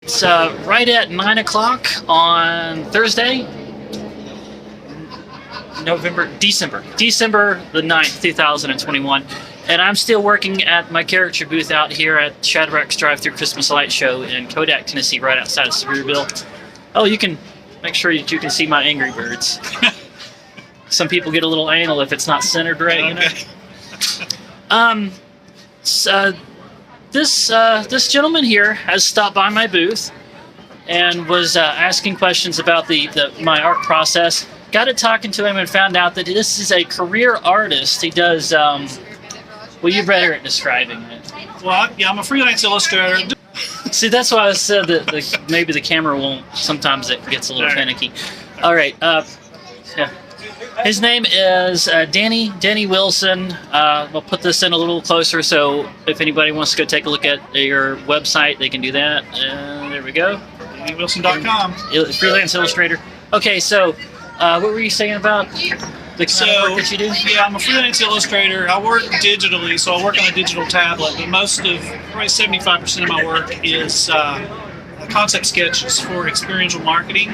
It's right at 9 o'clock on Thursday, December the 9th, 2021. And I'm still working at my caricature booth out here at Shadrack's Drive-Thru Christmas Light Show in Kodak, Tennessee, right outside of Greeneville. Oh, you can make sure that you can see my Angry Birds. Some people get a little anal if it's not centered right, you know. This gentleman here has stopped by my booth and was asking questions about my art process. Got to talking to him and found out that this is a career artist. He does, well, you're better at describing it. Well, yeah, I'm a freelance illustrator. See, that's why I said that maybe the camera won't, sometimes it gets a little finicky. All right, yeah. His name is Danny Wilson. We'll put this in a little closer, so if anybody wants to go take a look at your website, they can do that. There we go. DannyWilson.com. Freelance illustrator. Okay, so what were you saying about the kind of work that you do? Yeah, I'm a freelance illustrator. I work digitally, so I work on a digital tablet, but probably 75% of my work is concept sketches for experiential marketing.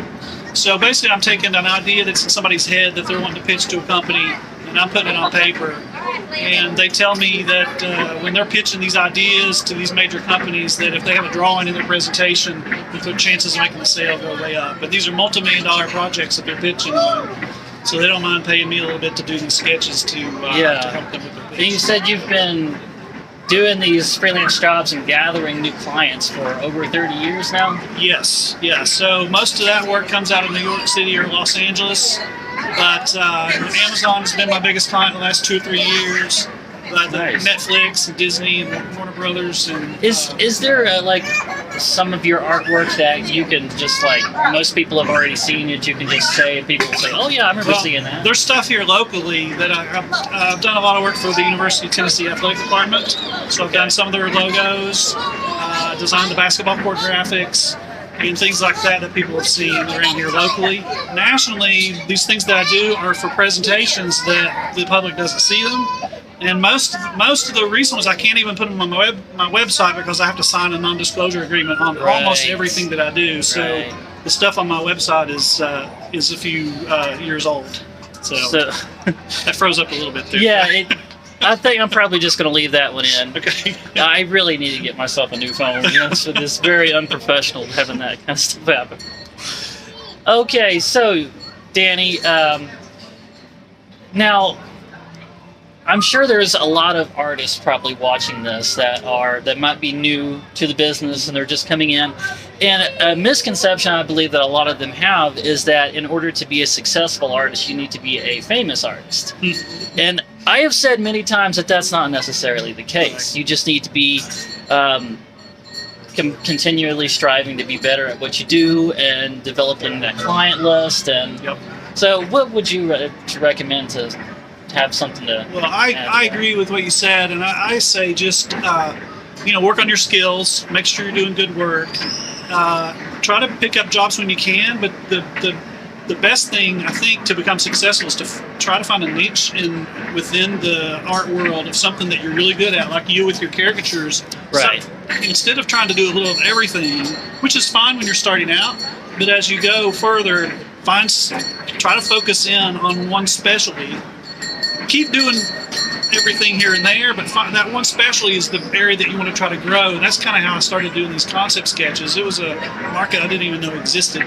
So basically, I'm taking an idea that's in somebody's head that they're wanting to pitch to a company, and I'm putting it on paper. And they tell me that when they're pitching these ideas to these major companies, that if they have a drawing in their presentation, that their chances of making the sale go way up. But these are multi-million-dollar projects that they're pitching on, so they don't mind paying me a little bit to do these sketches to help them with their pitch. And you said you've been doing these freelance jobs and gathering new clients for over 30 years now? Yes, yeah. So most of that work comes out of New York City or Los Angeles, but Amazon has been my biggest client the last 2 or 3 years. Nice. Netflix and Disney and Warner Brothers and is there like some of your artwork that you can just like most people have already seen it, you can just say, people say, oh yeah, I remember seeing that? There's stuff here locally that I've done a lot of work for the University of Tennessee Athletic Department, so I've done some of their logos, designed the basketball court graphics and things like that people have seen around here locally. Nationally, these things that I do are for presentations that the public doesn't see them. And most of the recent ones I can't even put them on my website because I have to sign a non-disclosure agreement on almost everything that I do. So the stuff on my website is a few years old. So that froze up a little bit there. Yeah, I think I'm probably just going to leave that one in. Okay. I really need to get myself a new phone. You know, so it's very unprofessional having that kind of stuff happen. Okay, so Danny, now, I'm sure there's a lot of artists probably watching this that might be new to the business and they're just coming in. And a misconception I believe that a lot of them have is that in order to be a successful artist, you need to be a famous artist. And I have said many times that that's not necessarily the case. You just need to be continually striving to be better at what you do and developing that client list. And so what would you recommend to have something to I agree with what you said, and I say just work on your skills, make sure you're doing good work, try to pick up jobs when you can, but the best thing I think to become successful is to try to find a niche within the art world of something that you're really good at, like you with your caricatures. Right. So, instead of trying to do a little of everything, which is fine when you're starting out, but as you go further, try to focus in on one specialty. Keep doing everything here and there, but that one specialty is the area that you want to try to grow. And that's kind of how I started doing these concept sketches. It was a market I didn't even know existed.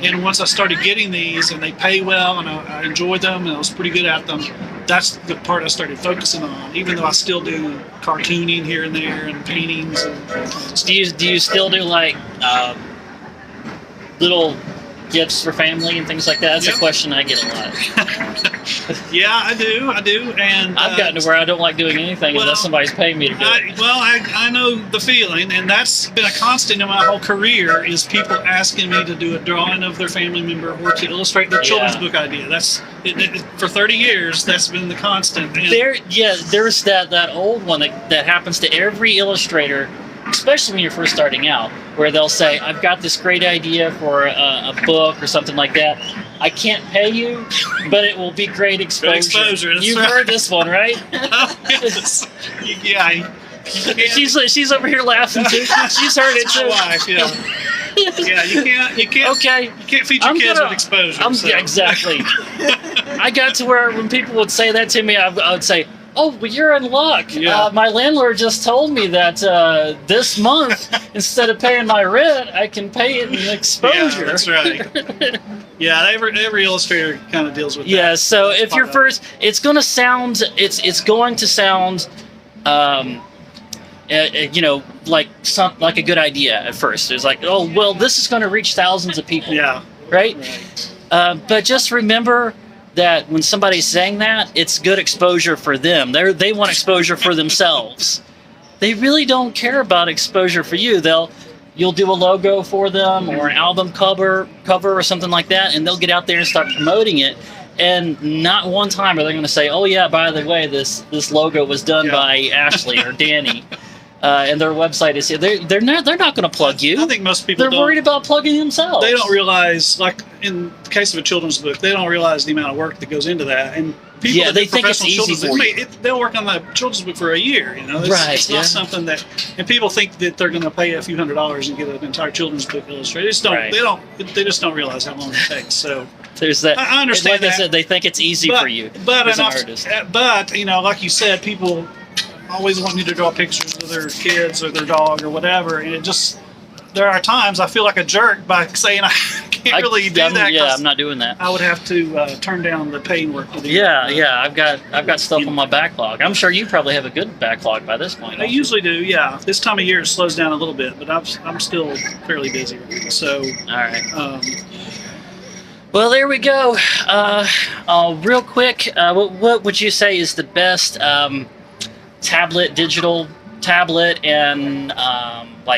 And once I started getting these, and they pay well, and I enjoyed them, and I was pretty good at them, that's the part I started focusing on, even though I still do cartooning here and there and paintings. Do you still do like little gifts for family and things like that? That's a question I get a lot. Yeah, I do, and I've gotten to where I don't like doing anything unless somebody's paying me to do it. I know the feeling, and that's been a constant in my whole career, is people asking me to do a drawing of their family member or to illustrate their children's book idea. That's for 30 years, that's been the constant. And there's that old one that happens to every illustrator, especially when you're first starting out, where they'll say, I've got this great idea for a book or something like that. I can't pay you, but it will be great exposure. You've heard this one, right? Yeah. She's over here laughing too. She's heard it too. My wife, Yeah, you can't. Okay. You can't feed your kids with exposure. Yeah, exactly. I got to where when people would say that to me, I would say, "Oh, well, you're in luck. Yeah. My landlord just told me that this month, instead of paying my rent, I can pay it in exposure." Yeah, that's right. Yeah, every illustrator kind of deals with that. Yeah. So if you're first, it's going to sound, like a good idea at first. It's like, oh, well, this is going to reach thousands of people. Yeah. Right. But just remember that when somebody's saying that, it's good exposure for them. They want exposure for themselves. They really don't care about exposure for you. You'll do a logo for them or an album cover or something like that, and they'll get out there and start promoting it. And not one time are they going to say, "Oh yeah, by the way, this logo was done by Ashley or Danny." And their website is they're not going to plug you. I think most people they're worried about plugging themselves. They don't realize, like in the case of a children's book, they don't realize the amount of work that goes into that. And people that they do think it's professional easy children's for you. they'll work on the children's book for a year. It's not something that, and people think that they're going to pay a few $100s and get an entire children's book illustrated. They just don't realize how long it takes. So there's that. I understand. Like I said, they think it's easy for you as an artist. But like you said, people always want you to draw pictures of their kids or their dog or whatever, and there are times I feel like a jerk by saying I can't really do that. Yeah, I'm not doing that. I would have to turn down the paying work to do. Yeah. I've got stuff on my backlog. I'm sure you probably have a good backlog by this point. I usually do. Yeah, this time of year it slows down a little bit, but I'm still fairly busy. So all right. Well, there we go. Real quick, what would you say is the best digital tablet and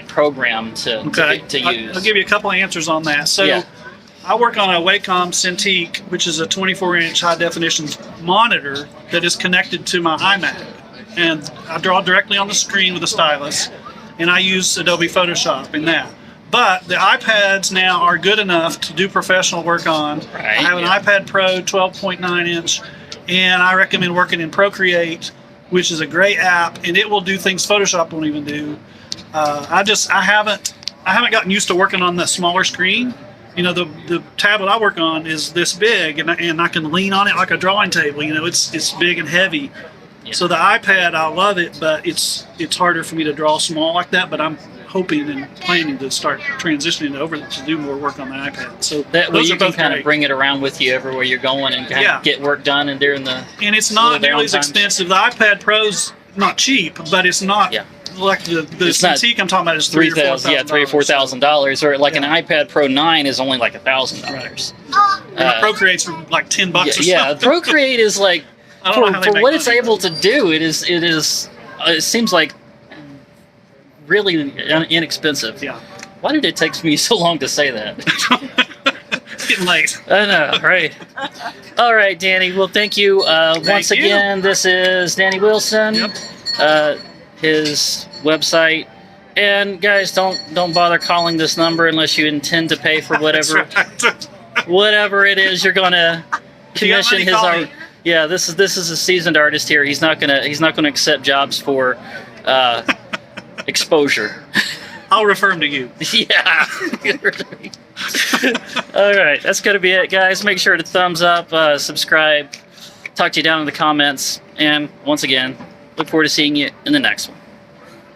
program to use? I'll give you a couple of answers on that. So I work on a Wacom Cintiq, which is a 24-inch high-definition monitor that is connected to my iMac. And I draw directly on the screen with a stylus, and I use Adobe Photoshop in that. But the iPads now are good enough to do professional work on. Right, I have an iPad Pro 12.9-inch, and I recommend working in Procreate, which is a great app, and it will do things Photoshop won't even do. I haven't gotten used to working on the smaller screen. The tablet I work on is this big, and I can lean on it like a drawing table. It's big and heavy. Yeah. So the iPad, I love it, but it's harder for me to draw small like that. But I'm hoping and planning to start transitioning over to do more work on the iPad. So that way you can kind of bring it around with you everywhere you're going and kind of get work done and during the. And it's not nearly as expensive. The iPad Pro's not cheap, but it's not like the Cintiq I'm talking about is $3,000 or $4,000. Or like an iPad Pro 9 is only like $1,000. Procreate's for like $10 or something. Yeah, Procreate is like for what it's able to do. It seems like really inexpensive. Yeah. Why did it take me so long to say that? It's getting late. I know, right? All right, Danny. Well, thank you once again. This is Danny Wilson. Yep. His website. And guys, don't bother calling this number unless you intend to pay for whatever whatever it is you're gonna commission his art. Yeah, this is a seasoned artist here. He's not gonna accept jobs for exposure. I'll refer him to you. Yeah. All right, that's gonna be it, guys. Make sure to thumbs up, subscribe, talk to you down in the comments, and once again, look forward to seeing you in the next one.